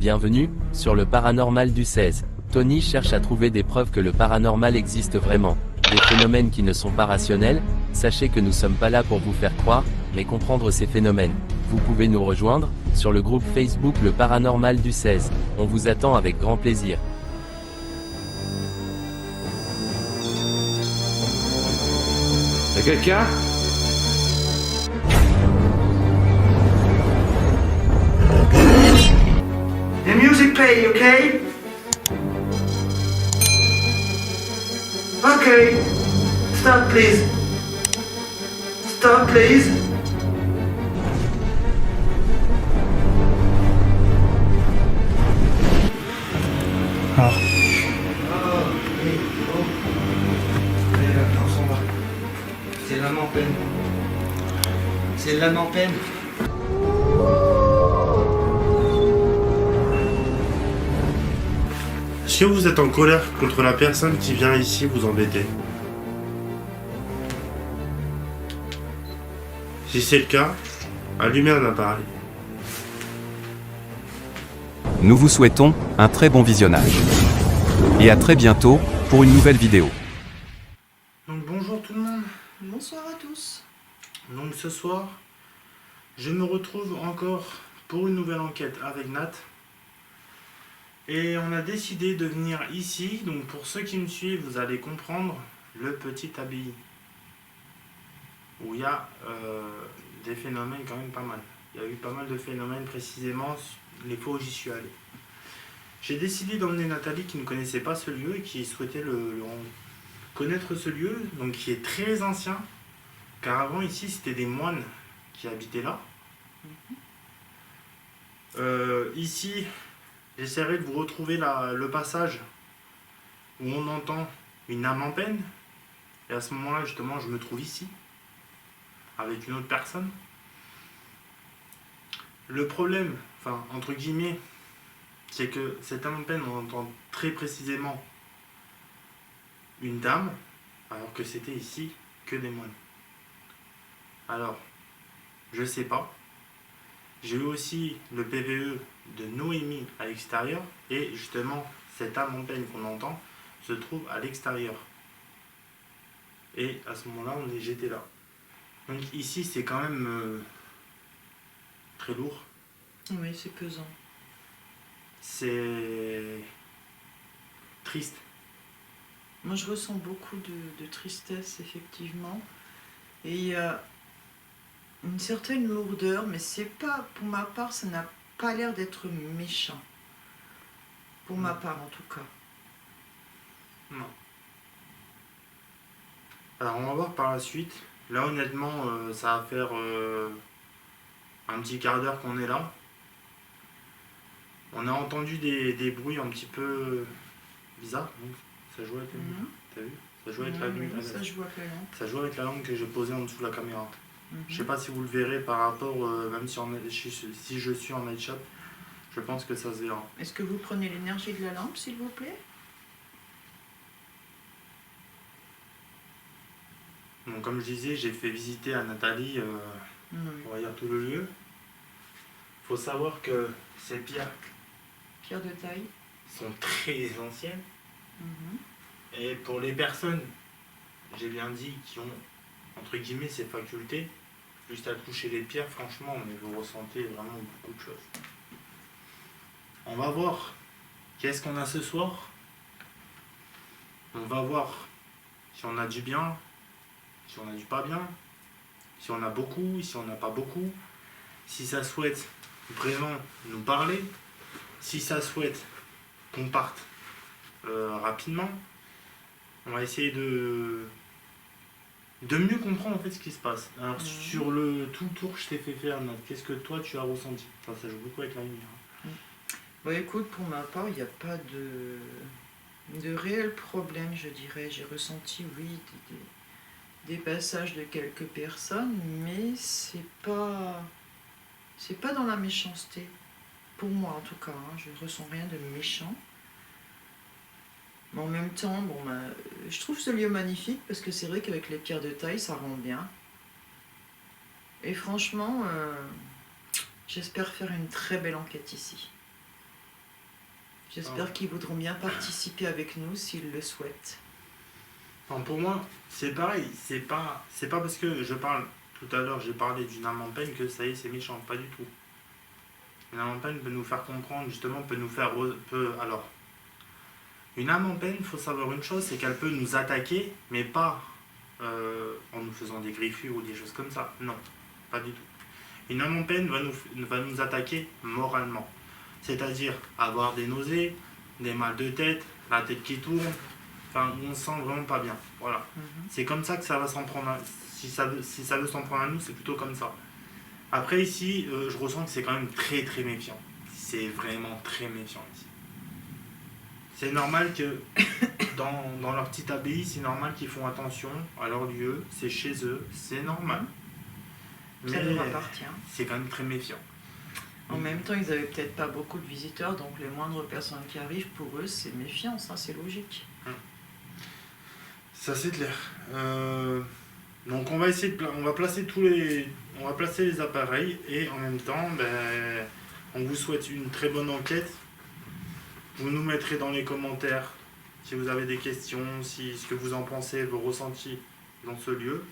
Bienvenue, sur le paranormal du 16. Tony cherche à trouver des preuves que le paranormal existe vraiment. Des phénomènes qui ne sont pas rationnels. Sachez que nous sommes pas là pour vous faire croire, mais comprendre ces phénomènes. Vous pouvez nous rejoindre, sur le groupe Facebook Le Paranormal du 16. On vous attend avec grand plaisir. Y'a quelqu'un ? The music play, okay? Okay. Stop, please. Stop, please. Ah. C'est l'âme en peine. C'est l'âme en peine. Est-ce que vous êtes en colère contre la personne qui vient ici vous embêter? Si c'est le cas, allumez un appareil. Nous vous souhaitons un très bon visionnage. Et à très bientôt pour une nouvelle vidéo. Donc bonjour tout le monde. Bonsoir à tous. Donc ce soir, je me retrouve encore pour une nouvelle enquête avec Nat. Et on a décidé de venir ici. Donc pour ceux qui me suivent, vous allez comprendre le petit abbaye. Où il y a des phénomènes quand même pas mal. Il y a eu pas mal de phénomènes précisément les fois où j'y suis allé. J'ai décidé d'emmener Nathalie qui ne connaissait pas ce lieu et qui souhaitait connaître ce lieu, donc qui est très ancien, car avant ici c'était des moines qui habitaient là. Ici, j'essaierai de vous retrouver le passage où on entend une âme en peine, et à ce moment-là justement je me trouve ici, avec une autre personne. Le problème, enfin entre guillemets, c'est que cette âme en peine, on entend très précisément une dame, alors que c'était ici que des moines. Alors, je sais pas. J'ai eu aussi le PVE de Noémie à l'extérieur, et justement, cette âme en peine qu'on entend se trouve à l'extérieur. Et à ce moment-là, j'étais là. Donc ici, c'est quand même très lourd. Oui, c'est pesant. C'est triste. Moi, je ressens beaucoup de tristesse, effectivement. Et il y a une certaine lourdeur, mais c'est pas, pour ma part, ça n'a pas l'air d'être méchant. Pour ma part, en tout cas. Non. Alors, on va voir par la suite. Là, honnêtement, ça va faire un petit quart d'heure qu'on est là. On a entendu des bruits un petit peu bizarres. Donc, ça joue avec la lumière. T'as vu? Ça joue avec la lumière. Ça joue avec la lampe. Ça joue avec la lampe que j'ai posée en dessous de la caméra. Je sais Mhm. pas si vous le verrez par rapport, même si je suis en night shot, je pense que ça se verra. Est-ce que vous prenez l'énergie de la lampe, s'il vous plaît? Donc, comme je disais, j'ai fait visiter à Nathalie, Oui. on va dire tout le lieu. Faut savoir que ces pierres Pierre de taille. sont très anciennes. Mhm. Et pour les personnes, j'ai bien dit, qui ont, entre guillemets, ces facultés, juste à toucher les pierres, franchement, mais vous ressentez vraiment beaucoup de choses. On va voir qu'est-ce qu'on a ce soir. On va voir si on a du bien, si on a du pas bien, si on a beaucoup, si on n'a pas beaucoup, si ça souhaite vraiment nous parler, si ça souhaite qu'on parte rapidement. On va essayer de mieux comprendre en fait ce qui se passe. Alors sur tout le tour que je t'ai fait faire, Nat, qu'est-ce que toi tu as ressenti? Enfin, ça joue beaucoup avec la lumière. Bon, écoute, pour ma part, il n'y a pas de réel problème, je dirais. J'ai ressenti, oui, des passages de quelques personnes, mais c'est pas dans la méchanceté. Pour moi, en tout cas, hein, je ne ressens rien de méchant. Mais en même temps, bon, je trouve ce lieu magnifique parce que c'est vrai qu'avec les pierres de taille, ça rend bien. Et franchement, j'espère faire une très belle enquête ici. J'espère qu'ils voudront bien participer avec nous s'ils le souhaitent. Enfin, pour moi, c'est pareil. C'est pas parce que je parle tout à l'heure, j'ai parlé d'une âme en peine que ça y est, c'est méchant. Pas du tout. Une âme en peine peut nous faire comprendre, justement, peut nous faire. Alors, une âme en peine, il faut savoir une chose, c'est qu'elle peut nous attaquer, mais pas en nous faisant des griffures ou des choses comme ça. Non, pas du tout. Une âme en peine va nous attaquer moralement. C'est-à-dire avoir des nausées, des mal de tête, la tête qui tourne, enfin, on se sent vraiment pas bien. Voilà. C'est comme ça que ça va s'en prendre. Si ça veut s'en prendre à nous, c'est plutôt comme ça. Après, ici, je ressens que c'est quand même très très méfiant. C'est vraiment très méfiant ici. C'est normal que dans leur petite abbaye, c'est normal qu'ils font attention à leur lieu, c'est chez eux, c'est normal. Ça Mais leur appartient. c'est quand même très méfiant. En même temps, ils n'avaient peut-être pas beaucoup de visiteurs, donc les moindres personnes qui arrivent, pour eux, c'est méfiant, ça, c'est logique. Ça c'est clair. Donc on va placer les appareils et en même temps, on vous souhaite une très bonne enquête. Vous nous mettrez dans les commentaires si vous avez des questions, ce que vous en pensez, vos ressentis dans ce lieu.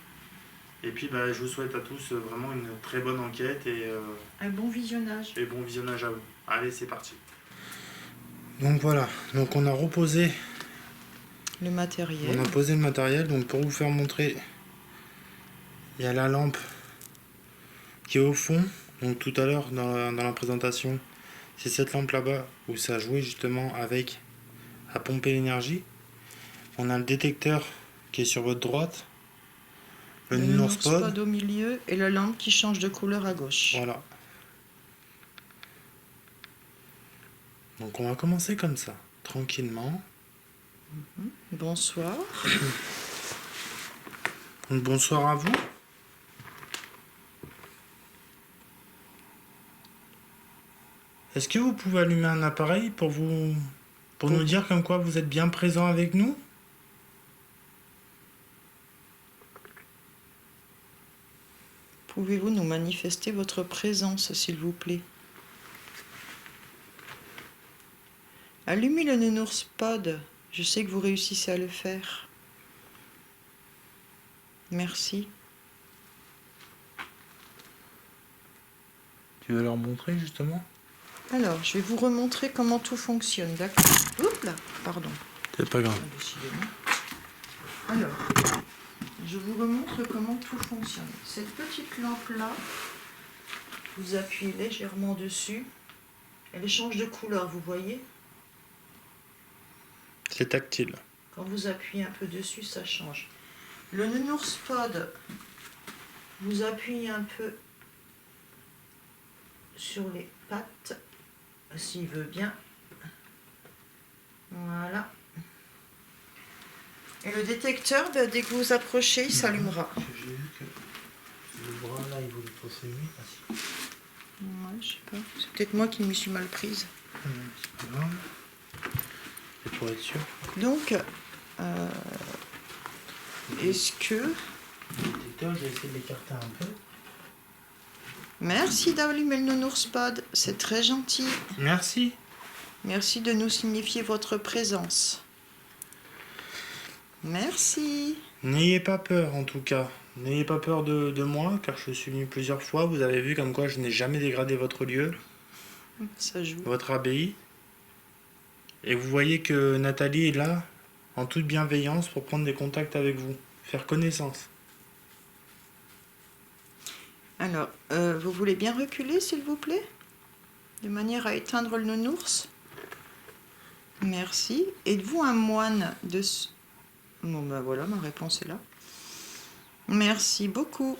Et puis je vous souhaite à tous vraiment une très bonne enquête et un bon visionnage. Et bon visionnage à vous. Allez, c'est parti. Donc voilà, donc on a reposé le matériel. On a posé le matériel, donc pour vous faire montrer, il y a la lampe qui est au fond. Donc tout à l'heure dans la présentation, c'est cette lampe là-bas où ça jouait justement avec à pomper l'énergie. On a le détecteur qui est sur votre droite. Le nounours pod au milieu et la lampe qui change de couleur à gauche. Voilà. Donc on va commencer comme ça, tranquillement. Bonsoir. Bonsoir à vous. Est-ce que vous pouvez allumer un appareil pour nous dire comme quoi vous êtes bien présent avec nous ? Pouvez-vous nous manifester votre présence, s'il vous plaît ? Allumez le nounours pod. Je sais que vous réussissez à le faire. Merci. Tu veux leur montrer justement ? Alors, je vais vous remontrer comment tout fonctionne, d'accord ? Oups là, pardon. C'est pas grave. Alors, je vous remontre comment tout fonctionne. Cette petite lampe-là, vous appuyez légèrement dessus. Elle change de couleur, vous voyez ? C'est tactile. Quand vous appuyez un peu dessus, ça change. Le nounours pod, vous appuyez un peu sur les pattes, s'il veut bien. Voilà. Et le détecteur, dès que vous approchez, il s'allumera. J'ai vu que le bras là, il voulait pas s'allumer. Ouais, je sais pas. C'est peut-être moi qui m'y suis mal prise. C'est pas grave. C'est pour être sûr. Donc, est-ce que... Le détecteur, je vais essayer de l'écarter un peu. Merci d'allumer le nounours pod, c'est très gentil. Merci. Merci de nous signifier votre présence. Merci. N'ayez pas peur en tout cas. N'ayez pas peur de moi, car je suis venu plusieurs fois. Vous avez vu comme quoi je n'ai jamais dégradé votre lieu, Ça joue. votre abbaye. Et vous voyez que Nathalie est là, en toute bienveillance, pour prendre des contacts avec vous, faire connaissance. Alors, vous voulez bien reculer, s'il vous plaît ? De manière à éteindre le nounours. Merci. Êtes-vous un moine de... Bon, ben voilà, ma réponse est là. Merci beaucoup.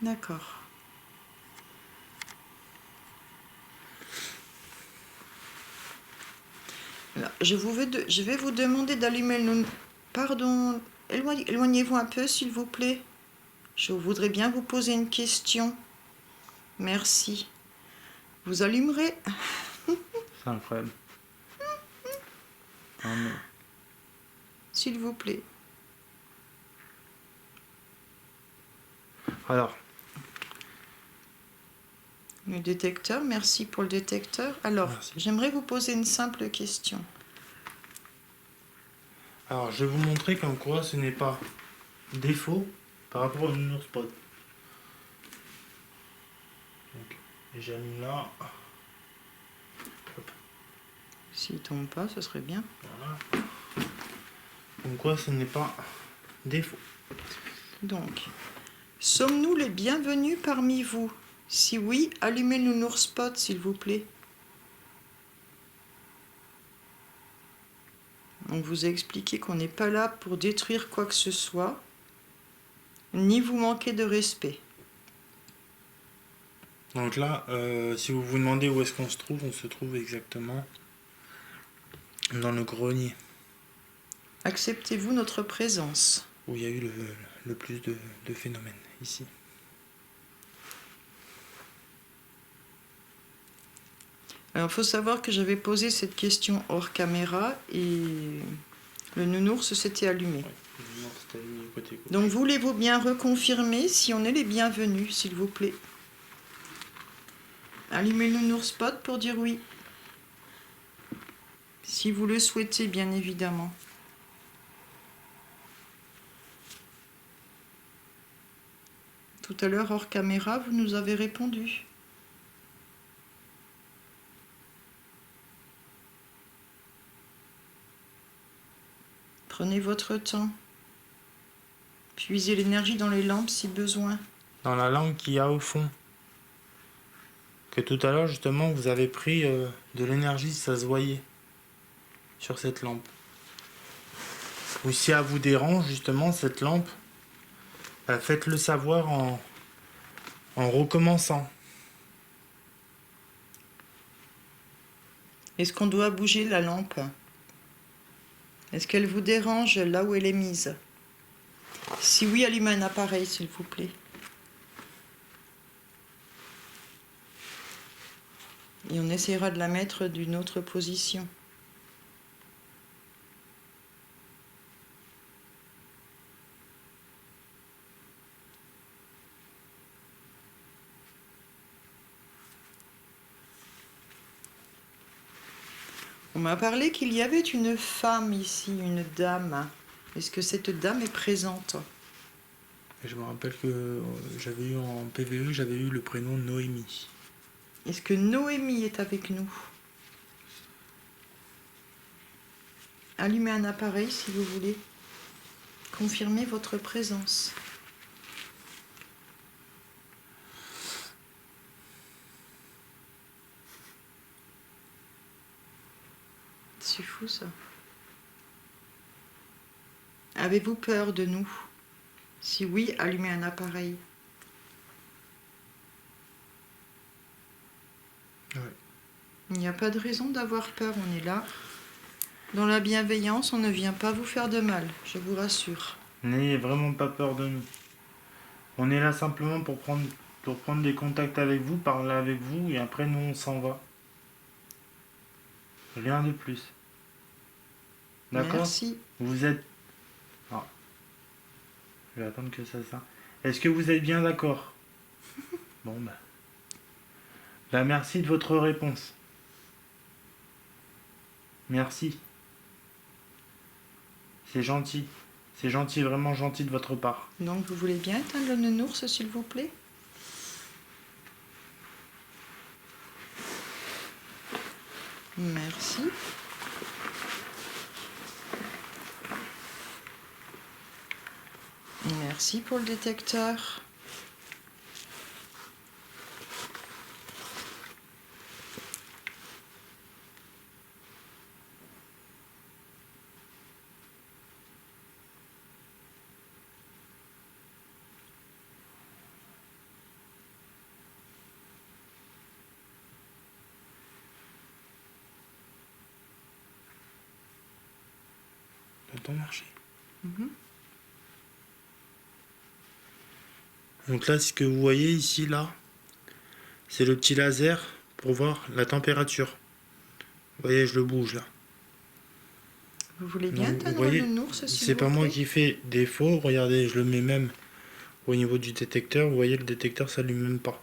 D'accord. Alors, je vais vous demander d'allumer le... Pardon, éloignez-vous un peu, s'il vous plaît. Je voudrais bien vous poser une question. Merci. Vous allumerez. C'est incroyable. S'il vous plaît. Alors, Le détecteur, merci pour le détecteur. Alors, Merci. j'aimerais vous poser une simple question. Alors, je vais vous montrer comme quoi ce n'est pas défaut par rapport au nounours pod. Donc, j'ai mis là. Hop, S'il tombe pas, ce serait bien. voilà. Comme quoi ce n'est pas défaut. Donc, sommes-nous les bienvenus parmi vous? Si oui, allumez le nounours spot, s'il vous plaît. On vous a expliqué qu'on n'est pas là pour détruire quoi que ce soit, ni vous manquer de respect. Donc là, si vous vous demandez où est-ce qu'on se trouve exactement dans le grenier, Acceptez-vous notre présence? où il y a eu le plus de phénomènes, ici. Alors, il faut savoir que j'avais posé cette question hors caméra et le nounours s'était allumé. Non, c'était du côté gauche. Donc, voulez-vous bien reconfirmer si on est les bienvenus, s'il vous plaît? Allumez le nounours spot pour dire oui. Si vous le souhaitez, bien évidemment. Tout à l'heure, hors caméra, vous nous avez répondu. Prenez votre temps. Puisez l'énergie dans les lampes si besoin. Dans la lampe qu'il y a au fond. Que tout à l'heure, justement, vous avez pris de l'énergie, ça se voyait sur cette lampe. Ou si elle vous dérange, justement, cette lampe, faites-le savoir en recommençant. Est-ce qu'on doit bouger la lampe? Est-ce qu'elle vous dérange là où elle est mise? Si oui, allumez un appareil, s'il vous plaît. Et on essaiera de la mettre d'une autre position. On m'a parlé qu'il y avait une femme ici, une dame. Est-ce que cette dame est présente? Et je me rappelle que j'avais eu en PVE, j'avais eu le prénom Noémie. Est-ce que Noémie est avec nous? Allumez un appareil si vous voulez. Confirmez votre présence. C'est fou ça. Avez-vous peur de nous? Si oui, allumez un appareil. Ouais. Il n'y a pas de raison d'avoir peur, on est là. Dans la bienveillance, on ne vient pas vous faire de mal, je vous rassure. N'ayez vraiment pas peur de nous. On est là simplement pour prendre des contacts avec vous, parler avec vous, et après nous on s'en va. Rien de plus. D'accord? Merci. Vous êtes... Ah. Je vais attendre que ça. Est-ce que vous êtes bien d'accord? Bon bah... merci de votre réponse. Merci. C'est gentil. C'est gentil, vraiment gentil de votre part. Donc vous voulez bien éteindre le nounours, s'il vous plaît? Merci. Merci pour le détecteur. Ça doit marcher. Mhm. Donc là, ce que vous voyez ici, là, c'est le petit laser pour voir la température. Vous voyez, je le bouge là. Vous voulez bien Donc, vous éteindre voyez, le nounours, s'il c'est vous pas moi plaît? qui fais défaut. Regardez, je le mets même au niveau du détecteur. Vous voyez, le détecteur s'allume même pas.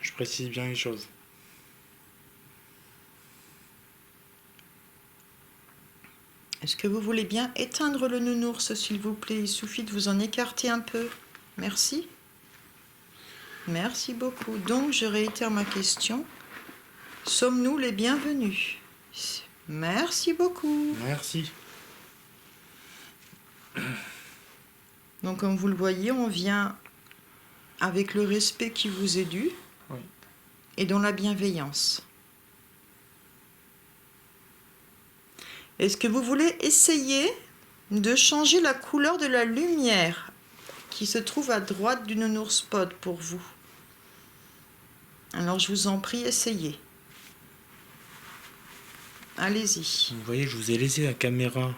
Je précise bien les choses. Est-ce que vous voulez bien éteindre le nounours, s'il vous plaît? Il suffit de vous en écarter un peu. Merci. Merci beaucoup. Donc, je réitère ma question. Sommes-nous les bienvenus? Merci beaucoup. Merci. Donc, comme vous le voyez, on vient avec le respect qui vous est dû Oui. et dans la bienveillance. Est-ce que vous voulez essayer de changer la couleur de la lumière qui se trouve à droite du nounours pod pour vous? Alors, je vous en prie, essayez. Allez-y. Vous voyez, je vous ai laissé la caméra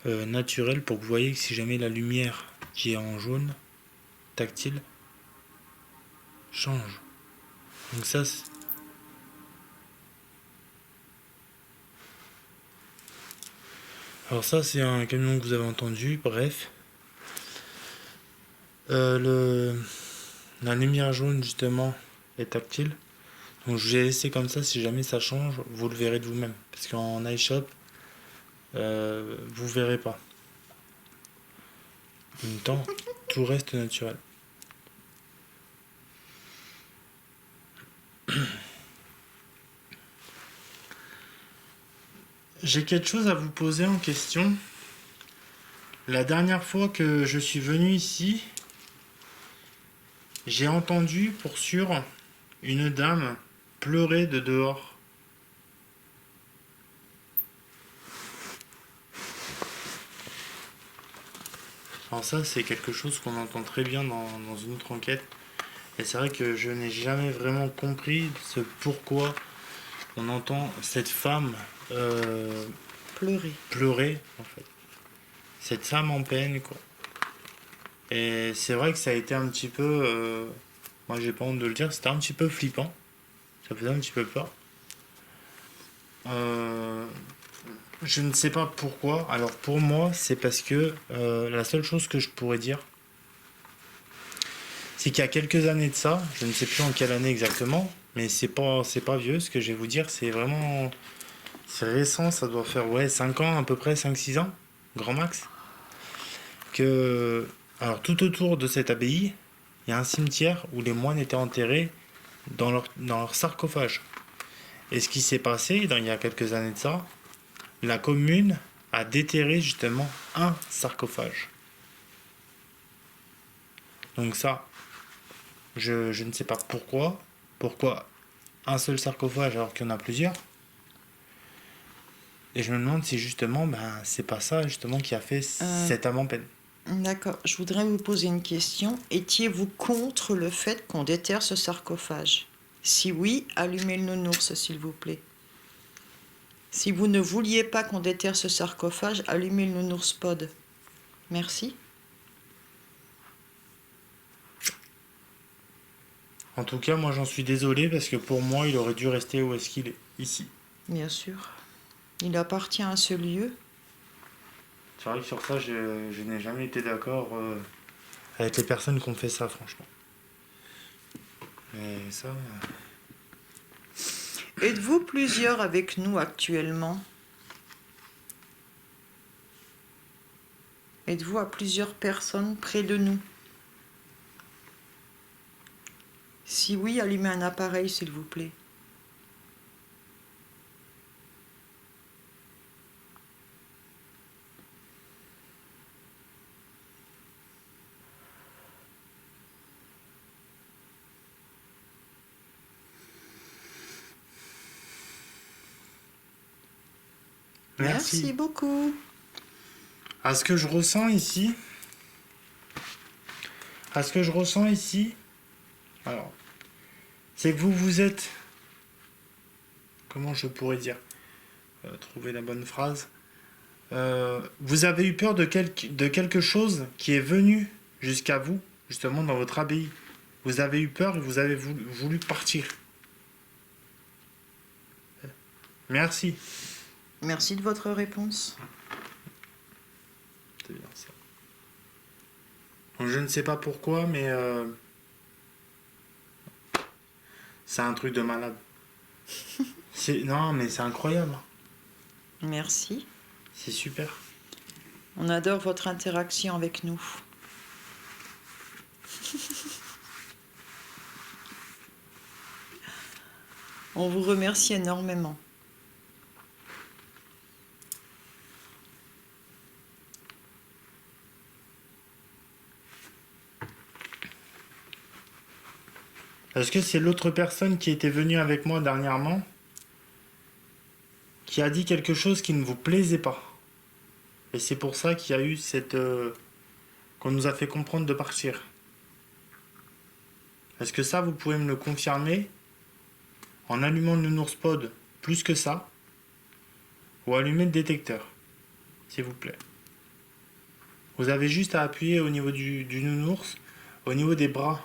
naturelle pour que vous voyez que si jamais la lumière qui est en jaune, tactile, change. Donc ça, alors ça, c'est un camion que vous avez entendu, bref. La lumière jaune, justement, est tactile. Donc je vous ai laissé comme ça, si jamais ça change, vous le verrez de vous-même. Parce qu'en iShop, vous verrez pas. En même temps, tout reste naturel. J'ai quelque chose à vous poser en question. La dernière fois que je suis venu ici, j'ai entendu pour sûr une dame pleurer de dehors. Alors ça, c'est quelque chose qu'on entend très bien dans une autre enquête. Et c'est vrai que je n'ai jamais vraiment compris ce pourquoi on entend cette femme pleurer, en fait. Cette femme en peine, quoi. Et c'est vrai que ça a été un petit peu... moi, j'ai pas honte de le dire, c'était un petit peu flippant. Ça faisait un petit peu peur. Je ne sais pas pourquoi. Alors pour moi, c'est parce que la seule chose que je pourrais dire, c'est qu'il y a quelques années de ça, je ne sais plus en quelle année exactement, mais c'est pas vieux ce que je vais vous dire, c'est vraiment... C'est récent, ça doit faire 5 ans à peu près, 5-6 ans, grand max. Alors tout autour de cette abbaye, il y a un cimetière où les moines étaient enterrés dans leur sarcophage. Et ce qui s'est passé, il y a quelques années de ça, la commune a déterré justement un sarcophage. Donc ça, je ne sais pas pourquoi un seul sarcophage alors qu'il y en a plusieurs. Et je me demande si justement, c'est pas ça justement qui a fait cette âme en peine. D'accord, je voudrais vous poser une question. Étiez-vous contre le fait qu'on déterre ce sarcophage? Si oui, allumez le nounours, s'il vous plaît. Si vous ne vouliez pas qu'on déterre ce sarcophage, allumez le nounours pod. Merci. En tout cas, moi j'en suis désolé parce que pour moi, il aurait dû rester où est-ce qu'il est, ici. Bien sûr. Il appartient à ce lieu. C'est vrai que sur ça, je n'ai jamais été d'accord avec les personnes qui ont fait ça, franchement. Mais ça... Êtes-vous plusieurs avec nous actuellement? Êtes-vous à plusieurs personnes près de nous? Si oui, allumez un appareil, s'il vous plaît. Merci beaucoup. À ce que je ressens ici, alors, c'est que vous êtes, comment je pourrais dire, trouver la bonne phrase, vous avez eu peur de quelque chose qui est venu jusqu'à vous, justement dans votre abbaye. Vous avez eu peur et vous avez voulu partir. Merci. Merci de votre réponse. C'est bien ça. Donc, je ne sais pas pourquoi, mais C'est un truc de malade. Non, mais c'est incroyable. Merci. C'est super. On adore votre interaction avec nous. On vous remercie énormément. Est-ce que c'est l'autre personne qui était venue avec moi dernièrement qui a dit quelque chose qui ne vous plaisait pas? Et c'est pour ça qu'il y a eu cette... qu'on nous a fait comprendre de partir. Est-ce que ça, vous pouvez me le confirmer en allumant le nounours pod plus que ça, ou allumer le détecteur, s'il vous plaît. Vous avez juste à appuyer au niveau du nounours, au niveau des bras,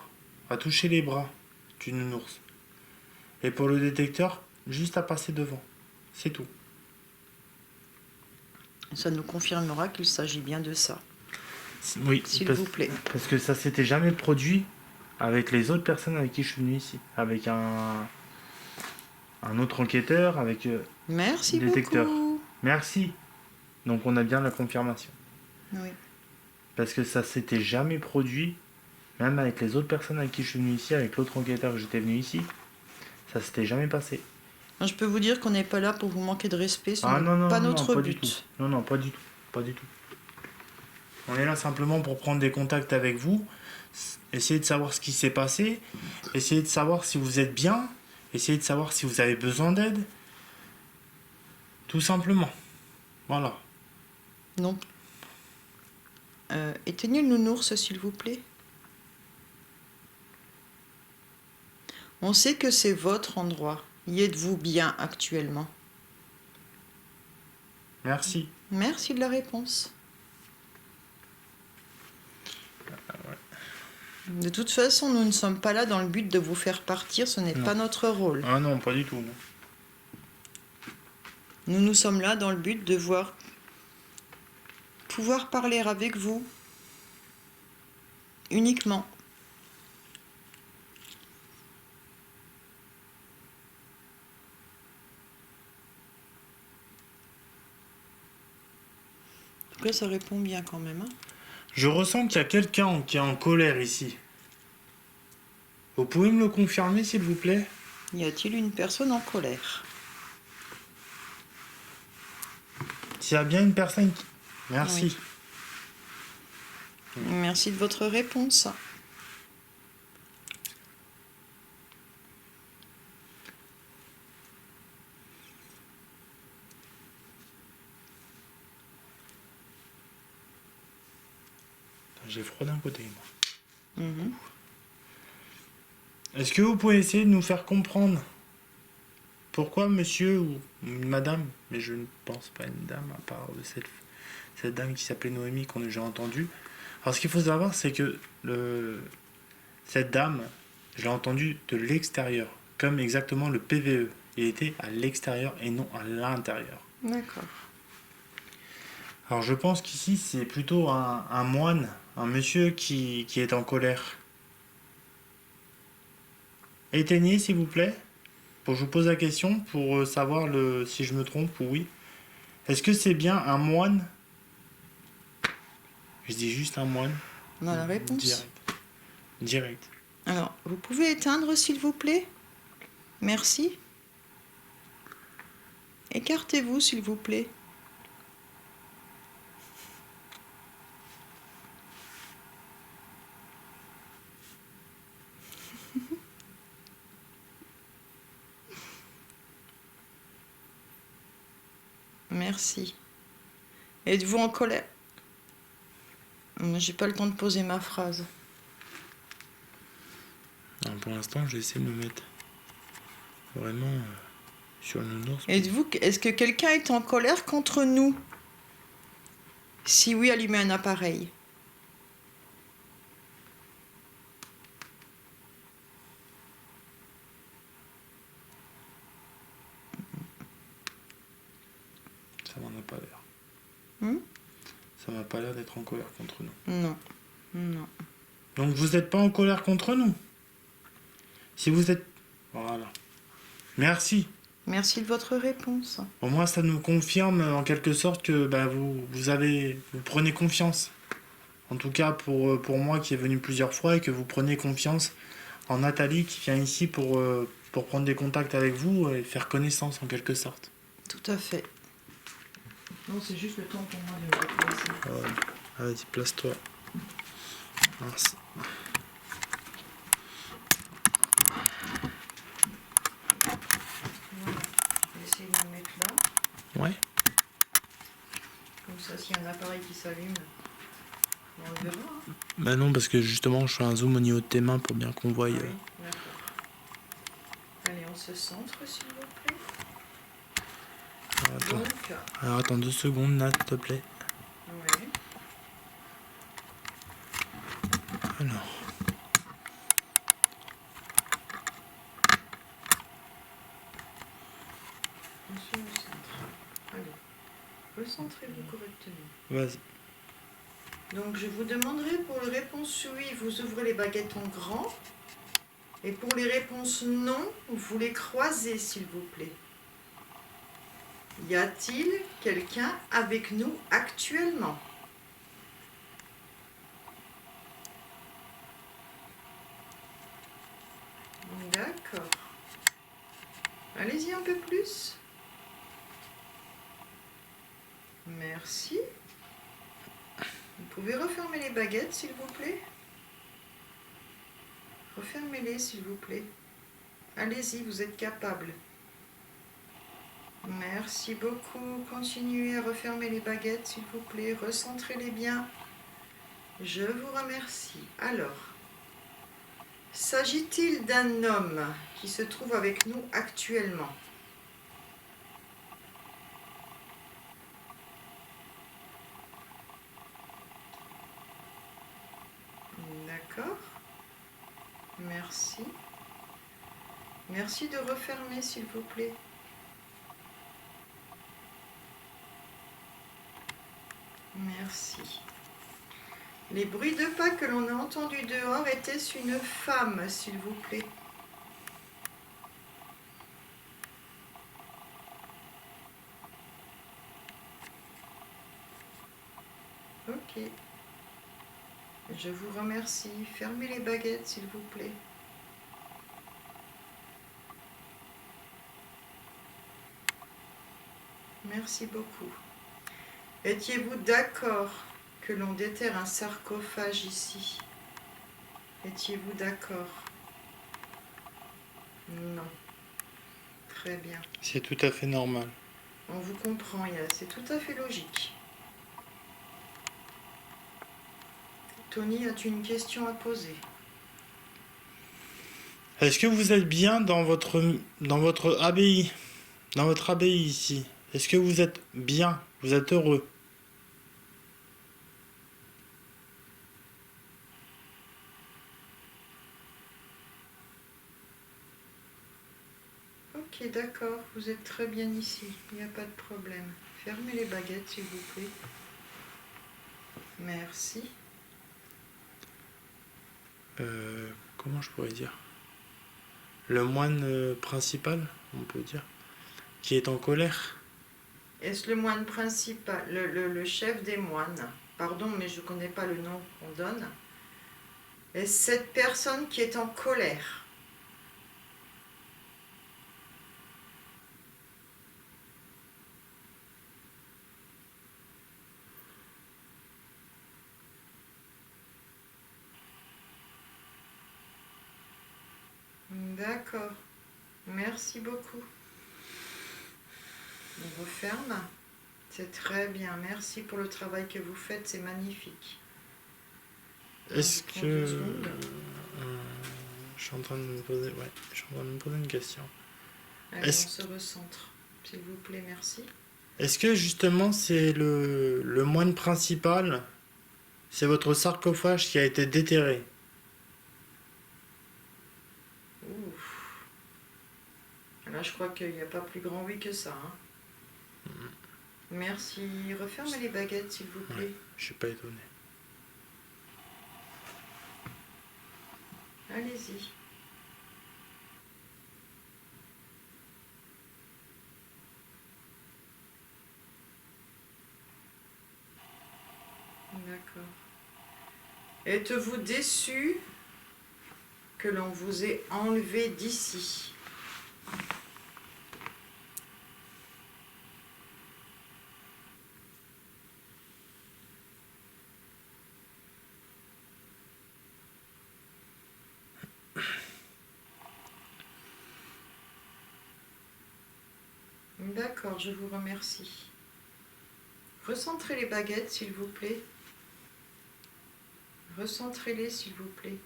à toucher les bras du nounours. Et pour le détecteur, juste à passer devant. C'est tout. Ça nous confirmera qu'il s'agit bien de ça. Oui, S'il vous plaît. Parce que ça s'était jamais produit avec les autres personnes avec qui je suis venu ici. Avec un autre enquêteur, avec Merci détecteur. beaucoup. Merci. Donc on a bien la confirmation. Oui. Parce que ça s'était jamais produit, même avec les autres personnes avec qui je suis venu ici, avec l'autre enquêteur que j'étais venu ici. Ça s'était jamais passé. Je peux vous dire qu'on n'est pas là pour vous manquer de respect, ce n'est non, pas non, notre pas but. du tout. Non, pas du tout. Pas du tout. On est là simplement pour prendre des contacts avec vous, essayer de savoir ce qui s'est passé, essayer de savoir si vous êtes bien, essayer de savoir si vous avez besoin d'aide. Tout simplement. Voilà. Non. Éteignez le nounours, s'il vous plaît. On sait que c'est votre endroit. Y êtes-vous bien actuellement? Merci. Merci de la réponse. De toute façon, nous ne sommes pas là dans le but de vous faire partir, ce n'est pas notre rôle. Ah non, pas du tout. Non. Nous sommes là dans le but de pouvoir parler avec vous. Uniquement. En tout cas, ça répond bien quand même. Hein. Je ressens qu'il y a quelqu'un qui est en colère ici. Vous pouvez me le confirmer, s'il vous plaît? Y a-t-il une personne en colère? S'il y a bien une personne qui... Merci. Oui. Merci de votre réponse. J'ai froid d'un côté, moi. Mhm. Est-ce que vous pouvez essayer de nous faire comprendre pourquoi monsieur ou madame, mais je ne pense pas une dame à part de cette dame qui s'appelait Noémie qu'on a déjà entendue. Alors ce qu'il faut savoir, c'est que cette dame, je l'ai entendue de l'extérieur, comme exactement le PVE. Il était à l'extérieur et non à l'intérieur. D'accord. Alors je pense qu'ici c'est plutôt un moine, un monsieur qui est en colère. Éteignez s'il vous plaît, pour que je vous pose la question, pour savoir si je me trompe ou oui. Est-ce que c'est bien un moine? Je dis juste un moine. On a la réponse. Direct. Alors, vous pouvez éteindre s'il vous plaît? Merci. Écartez-vous s'il vous plaît. Merci. Êtes-vous en colère? J'ai pas le temps de poser ma phrase. Non, pour l'instant, j'essaie de me mettre vraiment sur le nounours. Est-ce que quelqu'un est en colère contre nous? Si oui, allumez un appareil. Ça m'en a pas l'air. Hmm? Ça m'a pas l'air d'être en colère contre nous. Non. Non. Donc vous n'êtes pas en colère contre nous? Si vous êtes... Voilà. Merci. Merci de votre réponse. Au moins, ça nous confirme en quelque sorte que vous prenez confiance. En tout cas, pour moi qui est venu plusieurs fois et que vous prenez confiance en Nathalie qui vient ici pour prendre des contacts avec vous et faire connaissance en quelque sorte. Tout à fait. Non, c'est juste le temps pour moi de me déplacer. Ah ouais. Vas-y, place-toi. Merci. Voilà. Je vais essayer de me mettre là. Ouais. Comme ça, s'il y a un appareil qui s'allume, on le verra. Hein. Bah non, parce que justement, je fais un zoom au niveau de tes mains pour bien qu'on voie. Ah oui, d'accord. Allez, on se centre, s'il vous plaît. Donc, Alors attends 2 secondes, Nat, s'il te plaît. ouais. Alors. On se recentre. Allez, recentrez-vous correctement. Vas-y. Donc, je vous demanderai pour les réponses oui, vous ouvrez les baguettes en grand. Et pour les réponses non, vous les croisez, s'il vous plaît. Y a-t-il quelqu'un avec nous actuellement? D'accord. Allez-y un peu plus. Merci. Vous pouvez refermer les baguettes, s'il vous plaît? Refermez-les, s'il vous plaît. Allez-y, vous êtes capable. Merci beaucoup. Continuez à refermer les baguettes, s'il vous plaît. Recentrez-les bien. Je vous remercie. Alors, s'agit-il d'un homme qui se trouve avec nous actuellement? D'accord. Merci. Merci de refermer, s'il vous plaît. Merci. Les bruits de pas que l'on a entendus dehors, était-ce une femme, s'il vous plaît? Ok. Je vous remercie. Fermez les baguettes, s'il vous plaît. Merci beaucoup. Étiez-vous d'accord que l'on déterre un sarcophage ici? Étiez-vous d'accord? Non. Très bien. C'est tout à fait normal. On vous comprend, c'est tout à fait logique. Tony, as-tu une question à poser? Est-ce que vous êtes bien dans votre abbaye? Dans votre abbaye ici? Est-ce que vous êtes bien? Vous êtes heureux? Ok, d'accord, vous êtes très bien ici, il n'y a pas de problème. Fermez les baguettes, s'il vous plaît. Merci. Comment je pourrais dire? Le moine principal, on peut dire, qui est en colère. Est-ce le moine principal, le chef des moines? Pardon, mais je ne connais pas le nom qu'on donne. Est-ce cette personne qui est en colère? D'accord. Merci beaucoup. On referme. C'est très bien. Merci pour le travail que vous faites. C'est magnifique. Est-ce prend que... 2 secondes. je suis en train de me poser... Ouais, je suis en train de me poser une question. Allez, Est-ce- on se recentre. S'il vous plaît, merci. Est-ce que justement c'est le moine principal, c'est votre sarcophage qui a été déterré? Ouf. Là, je crois qu'il n'y a pas plus grand oui que ça. Hein. Merci. Refermez les baguettes, s'il vous plaît. Ouais, je suis pas étonné. Allez-y. Êtes-vous déçu que l'on vous ait enlevé d'ici? D'accord, je vous remercie. Recentrez les baguettes, s'il vous plaît. Recentrez-les, s'il vous plaît.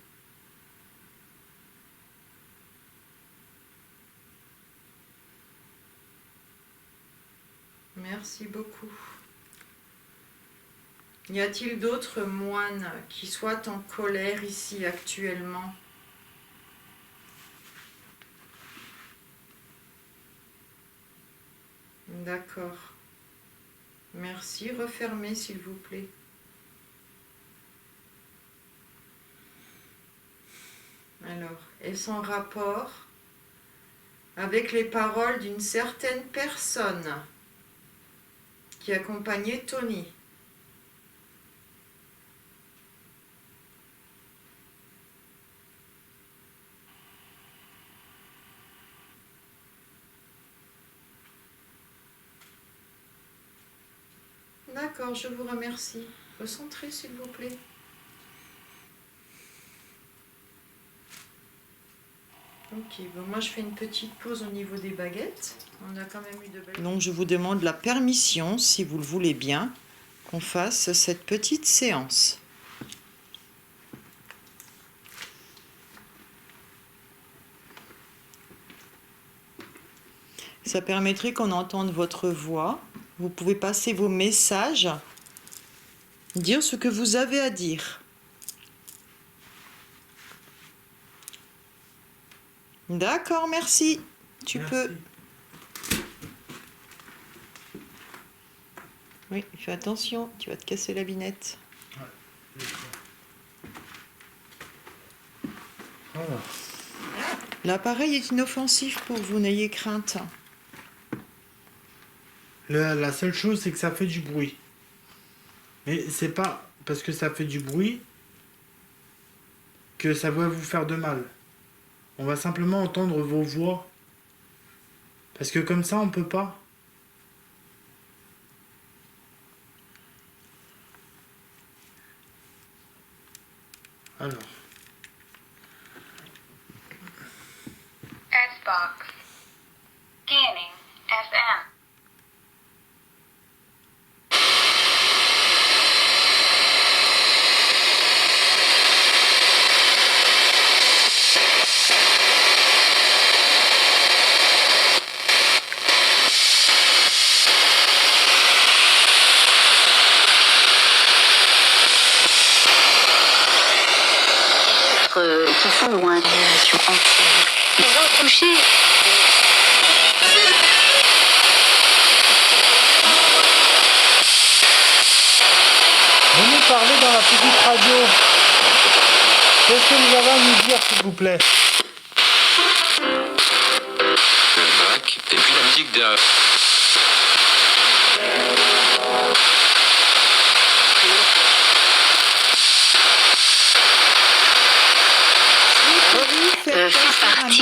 Merci beaucoup. Y a-t-il d'autres moines qui soient en colère ici actuellement? D'accord. Merci. Refermez, s'il vous plaît. Alors, est-ce en rapport avec les paroles d'une certaine personne qui accompagnait Tony? D'accord, je vous remercie. Recentrez, s'il vous plaît. Ok, bon, moi je fais une petite pause au niveau des baguettes. On a quand même eu de belles... Donc je vous demande la permission, si vous le voulez bien, qu'on fasse cette petite séance. Ça permettrait qu'on entende votre voix. Vous pouvez passer vos messages, dire ce que vous avez à dire. D'accord, merci. Tu peux. Oui, fais attention, tu vas te casser la binette. Voilà. L'appareil est inoffensif pour vous, n'ayez crainte. La seule chose, c'est que ça fait du bruit. Mais c'est pas parce que ça fait du bruit que ça va vous faire de mal. On va simplement entendre vos voix. Parce que comme ça, on peut pas. Alors. Xbox. Scanning. FM. Qui sont loin de la nation entière. Ils ont touché. Venez parler dans la petite radio. Qu'est-ce que vous avez à nous dire, s'il vous plaît? Le bac, et puis la musique derrière. Fait partie.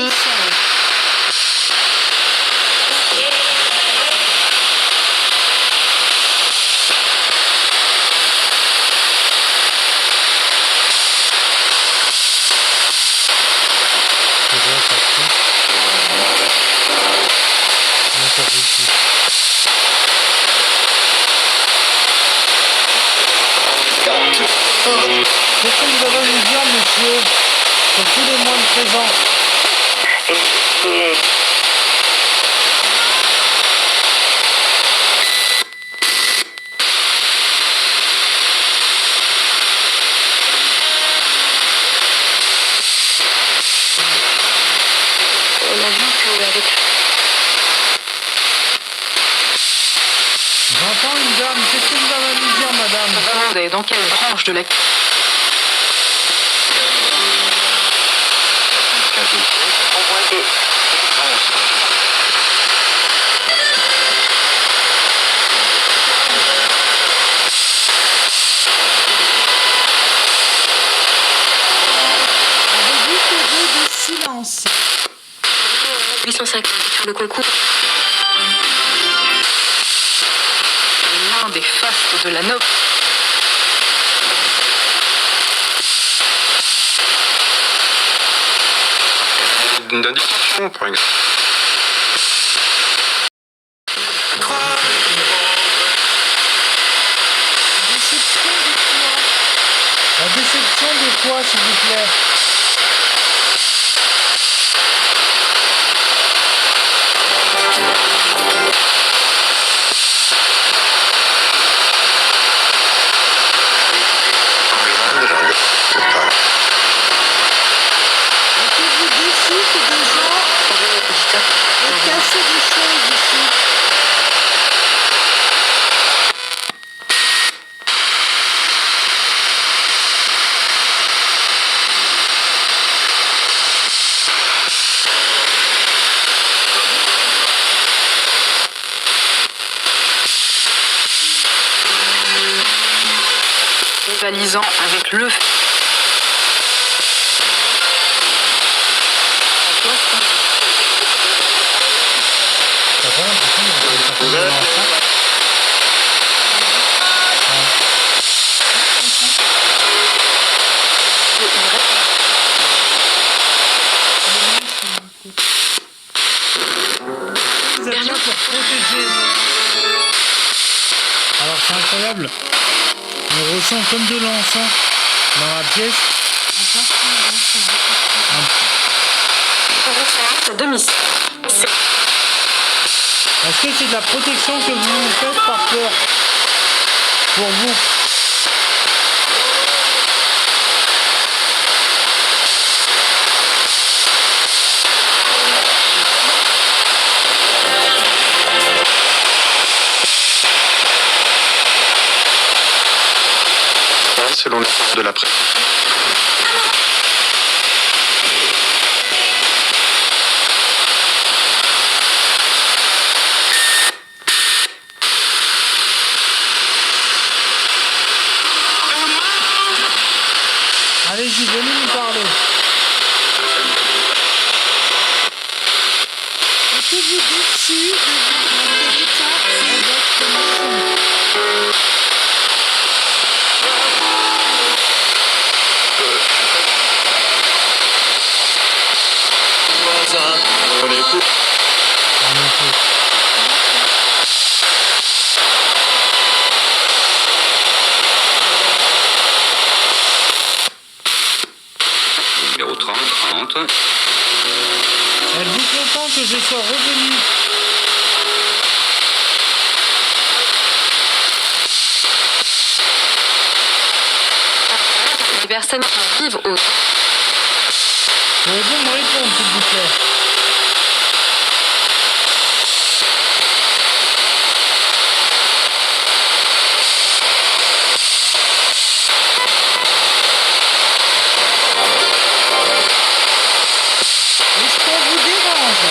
Qu'est-ce que vous avez à nous dire, monsieur, sur tous les moines présents? J'entends une dame. Qu'est-ce que vous avez à nous dire, madame? Dans quelle branche de la... lance. 850 sur le concours. L'un des fastes de la noble. Une discussion, par exemple. La déception de quoi, s'il vous plaît? Êtes-vous déçu que des gens aient cassé des choses ici? Rivalisant avec le T'as pas l'impression d'être une personne de l'enfant? Vous êtes là pour protéger. Alors c'est incroyable. On ressent comme de l'encens dans la pièce. à domicile. Est-ce que c'est de la protection que vous faites par peur pour vous? Selon les sources de la presse. Allez-y, venez nous parler. Êtes-vous déçu de l'état de votre maison? Numéro 30. Êtes-vous content que je sois revenu? Les personnes qui vivent au Pouvez-vous me répondre, s'il vous plaît? Est-ce qu'on vous dérange?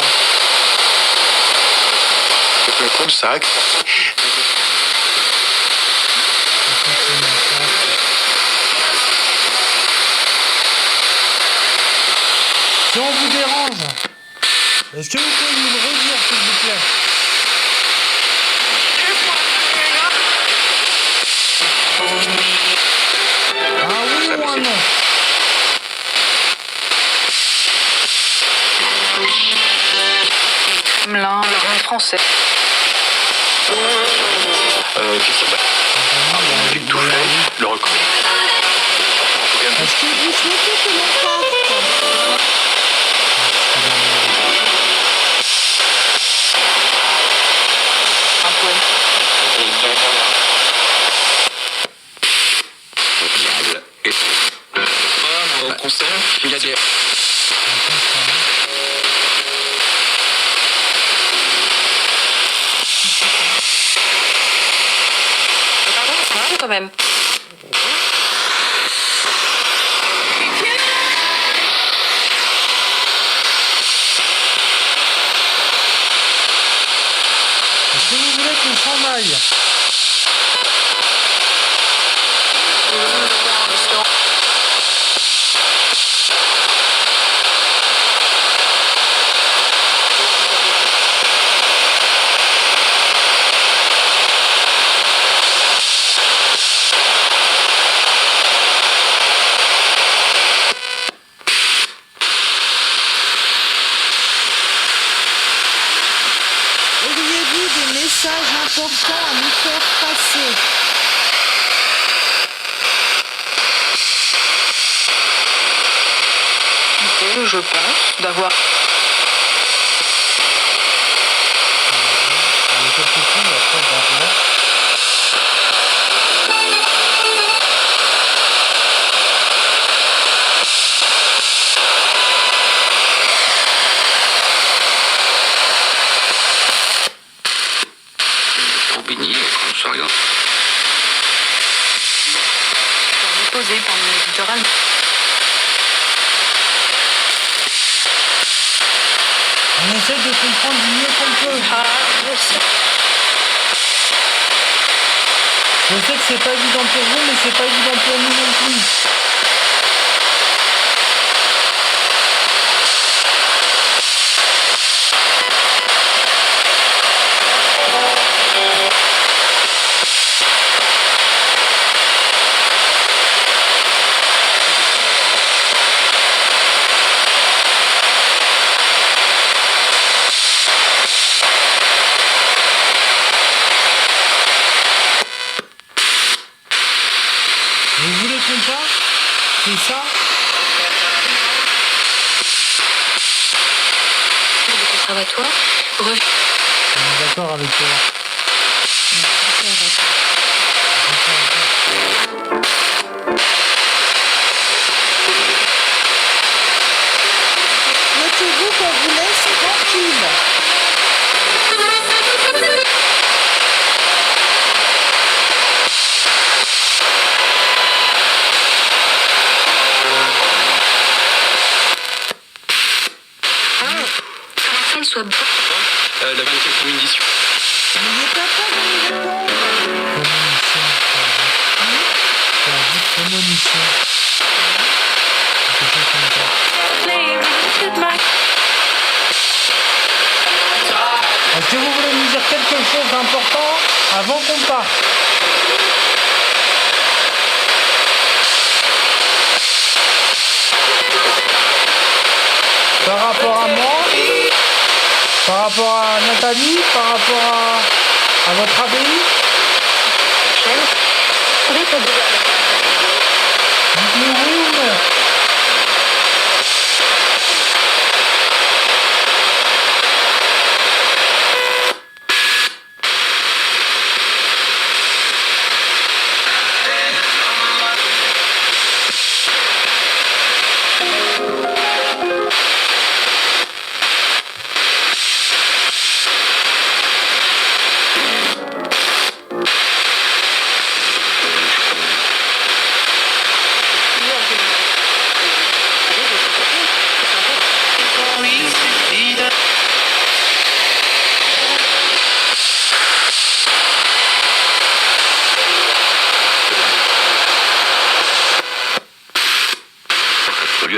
Le cul-de-sac. Si on vous dérange, est-ce que vous pouvez nous le redire, s'il vous plaît? Un oui ou un non? Kremlin, le rond français. Qu'est-ce que c'est? Musique tout fait, le record. Est-ce que vous souhaitez que l'on fasse? Un poème. Au concert, il y a des... Quand même. Est-ce que vous voulez qu'on s'en aille? important à nous faire passer. Je pense d'avoir. Pour bénir, comme ça, regarde. Déposé par mon éditeur allemand. On essaie de comprendre du mieux qu'on peut. Ah, je sais. Je sais que c'est pas évident pour vous, mais c'est pas évident pour nous non plus. Vous voulez qu'on parte? C'est ça? Le conservatoire. On est d'accord avec toi. Mettez-vous qu'on vous laisse tranquille. Qu'elle soit bonne. La 24e édition. N'ayez pas peur de nous répondre. Prémonition. Quelque chose comme ça. Est-ce que vous voulez nous dire quelque chose d'important avant qu'on parte? Par rapport à moi, par rapport à Nathalie, par rapport à votre abbaye? Dites-nous oui ou non?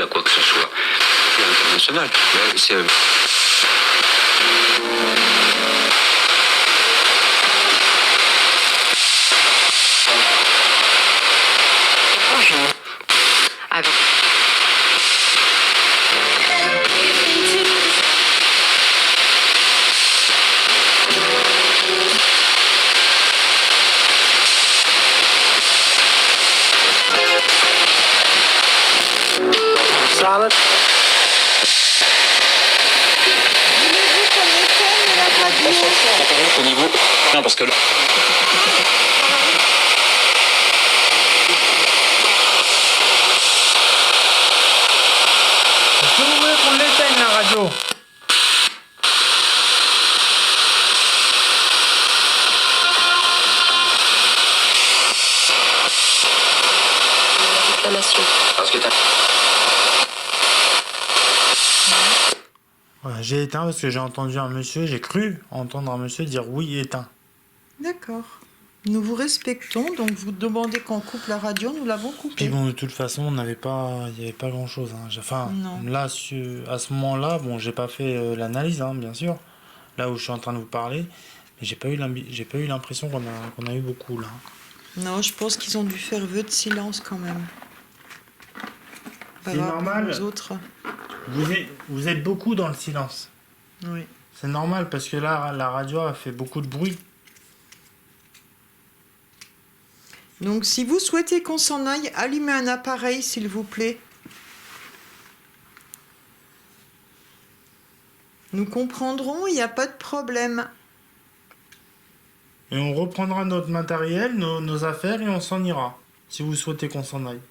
À quoi que ce soit. C'est international. Mais c'est. Avec. Voulez-vous qu'on éteigne la radio? Au niveau. Non, parce que là. Est-ce que vous voulez qu'on l'éteigne la radio? Réclamation. Parce que t'as. Voilà, j'ai éteint parce que j'ai entendu un monsieur, j'ai cru entendre un monsieur dire oui, éteint. D'accord. Nous vous respectons, donc vous demandez qu'on coupe la radio, nous l'avons Puis coupée. bon, de toute façon, il n'y avait pas grand chose. Enfin, Non. là, à ce moment-là, bon, j'ai pas fait l'analyse, bien sûr, là où je suis en train de vous parler, mais j'ai pas eu l'impression qu'on a eu beaucoup là. Non, je pense qu'ils ont dû faire vœu de silence quand même. C'est normal. Les autres. Vous êtes beaucoup dans le silence. Oui. C'est normal parce que là, la radio a fait beaucoup de bruit. Donc si vous souhaitez qu'on s'en aille, allumez un appareil s'il vous plaît. Nous comprendrons, il n'y a pas de problème. Et on reprendra notre matériel, nos affaires et on s'en ira. Si vous souhaitez qu'on s'en aille.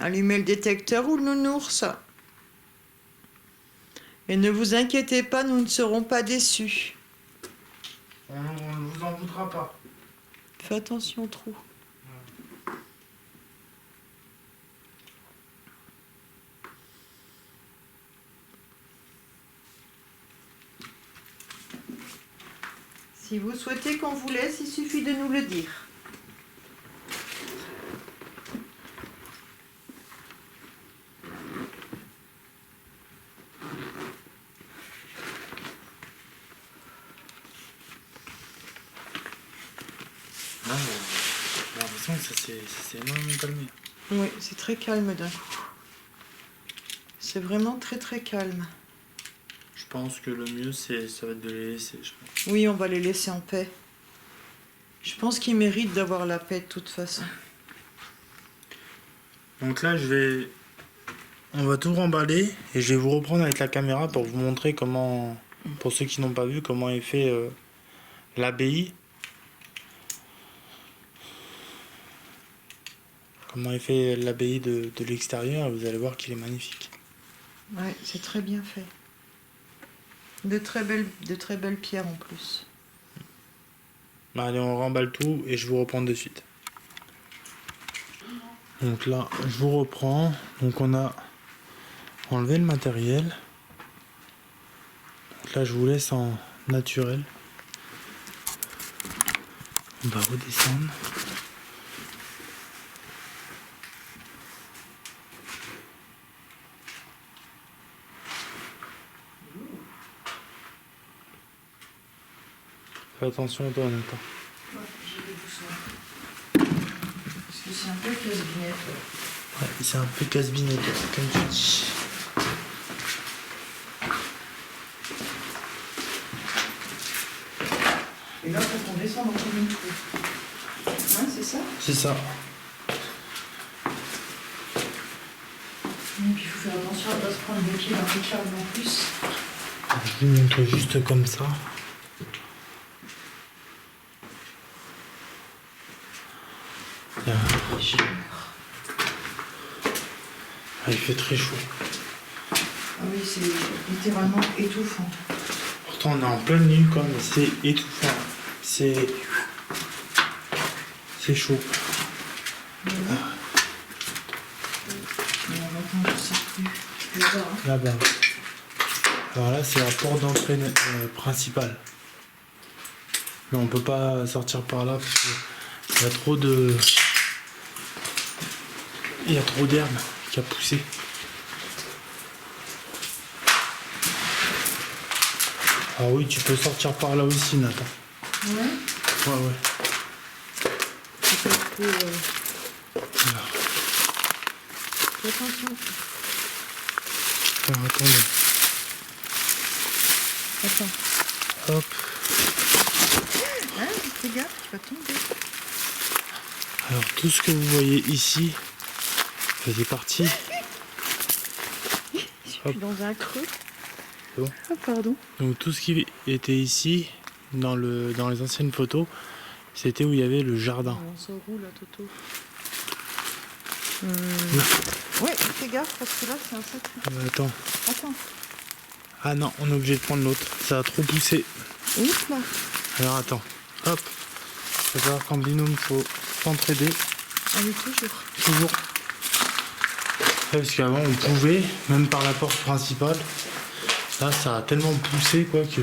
Allumez le détecteur ou le nounours. Et ne vous inquiétez pas, nous ne serons pas déçus. On ne vous en voudra pas. Fais attention au trou. Si vous souhaitez qu'on vous laisse, il suffit de nous le dire. Non, j'ai l'impression que ça s'est énormément calmé. Oui, c'est très calme d'un coup. C'est vraiment très très calme. Je pense que le mieux, ça va être de les laisser. Je pense. Oui, on va les laisser en paix. Je pense qu'ils méritent d'avoir la paix de toute façon. Donc là, on va tout remballer et je vais vous reprendre avec la caméra pour vous montrer comment, pour ceux qui n'ont pas vu, comment est fait l'abbaye. Comment est fait l'abbaye de l'extérieur, vous allez voir qu'il est magnifique. Ouais, c'est très bien fait. De très belles pierres en plus. Bah, allez, on remballe tout et je vous reprends de suite. Donc là, je vous reprends. Donc on a enlevé le matériel. Donc là, je vous laisse en naturel. On va redescendre. Fais attention à toi, Nathan. Ouais, j'y vais doucement. Parce que c'est un peu casse-binette. Ouais, c'est un peu casse-binette, comme tu dis. Et là, faut qu'on descende encore une fois. Hein, c'est ça? C'est ça. Et puis il faut faire attention à ne pas se prendre des pieds dans les câbles en plus. Je vous montre juste comme ça. Là. Ah, il fait très chaud. Ah oui, c'est littéralement étouffant. Pourtant, on est en pleine nuit, quoi, mais c'est étouffant. C'est chaud. Voilà. Maintenant, je sais plus. Là-bas, hein. Là-bas. Alors là, c'est la porte d'entrée principale. Mais on peut pas sortir par là parce qu'il y a trop de... Il y a trop d'herbe qui a poussé. Ah oui, tu peux sortir par là aussi, Nathan. Ouais. Ouais. C'est pas trop... Voilà. Fais attention. Alors, attendez. Attends. Hop. Hein, fais gaffe, tu vas tomber. Alors tout ce que vous voyez ici faisait partie. Je suis dans un creux. C'est bon. Ah, pardon. Donc tout ce qui était ici, dans les anciennes photos, c'était où il y avait le jardin. On se roule là, Toto. Là. Ouais, fais gaffe parce que là c'est un sacré. Attends. Attends. Ah non, on est obligé de prendre l'autre. Ça a trop poussé. Ouf là. Alors attends. Hop. Il va falloir qu'en binôme, faut s'entraider. Allez, toujours. Toujours. Ouais, parce qu'avant on pouvait, même par la porte principale. Là ça a tellement poussé quoi que.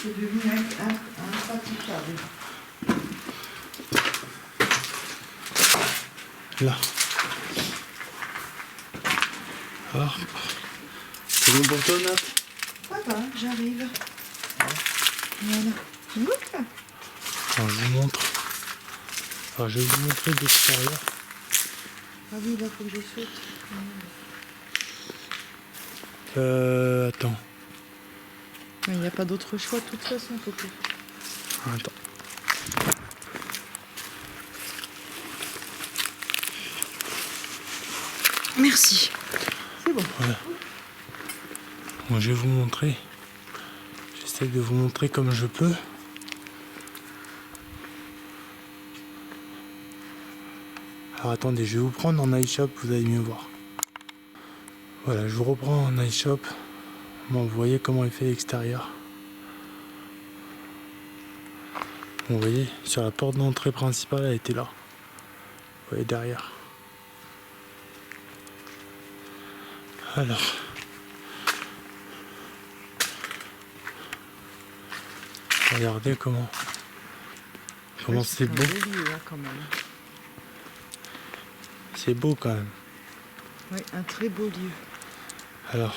C'est devenu impraticable. Là. Alors. C'est bon pour toi, Nat? Ça va, j'arrive. Voilà. Oups. Alors, je vous montre. Alors, je vais vous montrer de l'extérieur. Ah oui, là, faut que je saute. Attends. Mais il n'y a pas d'autre choix de toute façon, Coco. Attends. Merci. C'est bon. Bon, je vais vous montrer. J'essaie de vous montrer comme je peux. Alors attendez, je vais vous prendre en iShop, vous allez mieux voir. Voilà, je vous reprends en iShop. Bon, vous voyez comment est fait l'extérieur. Bon, vous voyez, sur la porte d'entrée principale, elle était là. Vous voyez derrière. Alors. Regardez comment c'est beau. Un beau lieu, là, quand même. C'est beau quand même. Oui, un très beau lieu. Alors,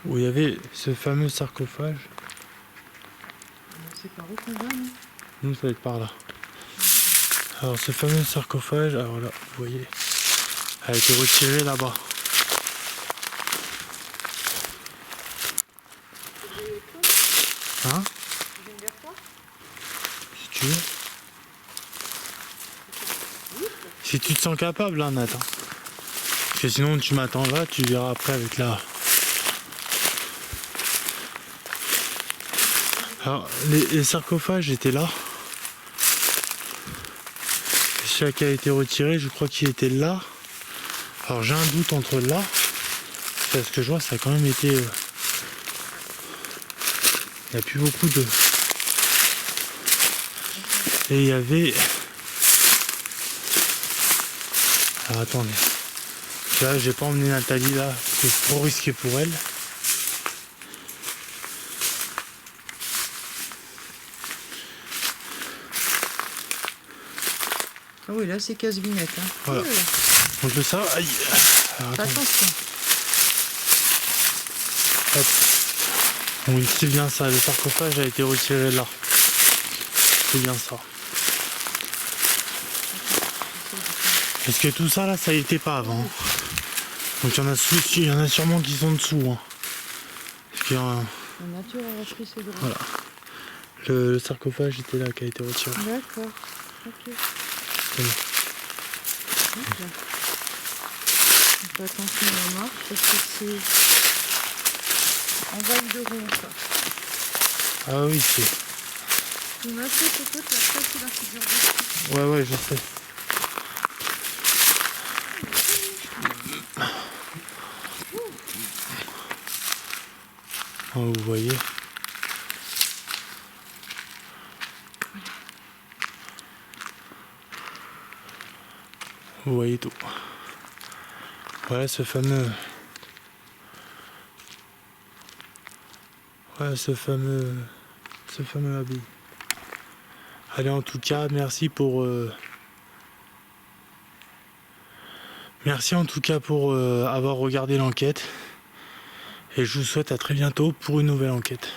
où il y avait ce fameux sarcophage. C'est par où qu'on va, non? Nous, ça va être par là. Alors, ce fameux sarcophage, alors là, vous voyez, a été retiré là-bas. Hein? Si tu veux. Si tu te sens capable, là, Nathan. Parce que sinon, tu m'attends là, tu verras après avec la... Alors, les sarcophages étaient là. Celui qui a été retiré, je crois qu'il était là. Alors, j'ai un doute entre là. Parce que je vois, ça a quand même été... Il n'y a plus beaucoup de... Et il y avait... Alors, attendez. Là, j'ai pas emmené Nathalie là, c'est trop risqué pour elle. Ah oui, là, c'est casse-vinette. Hein. Voilà. Oh là là. Donc le ça, aïe. Alors, attendez. Attention. Hop. Oui, c'est bien ça, le sarcophage a été retiré là. C'est bien ça. Parce que tout ça là, ça y était pas avant. Donc il y en a sûrement qui sont dessous. Hein. Parce qu'il y a un... La nature a repris ses droits. Voilà. Le sarcophage était là, qui a été retiré. D'accord. Ok. C'est bon. Donc là. On fait attention à la marche parce que c'est en Val de Rond, ça. Ah oui, c'est... Tu m'as fait, Coco, tu as presque la figure dessus. Ouais, je sais. Oh, vous voyez. Vous voyez tout. Voilà ce fameux... Voilà ce fameux abbaye. Allez, en tout cas, merci pour... Merci en tout cas pour avoir regardé l'enquête. Et je vous souhaite à très bientôt pour une nouvelle enquête.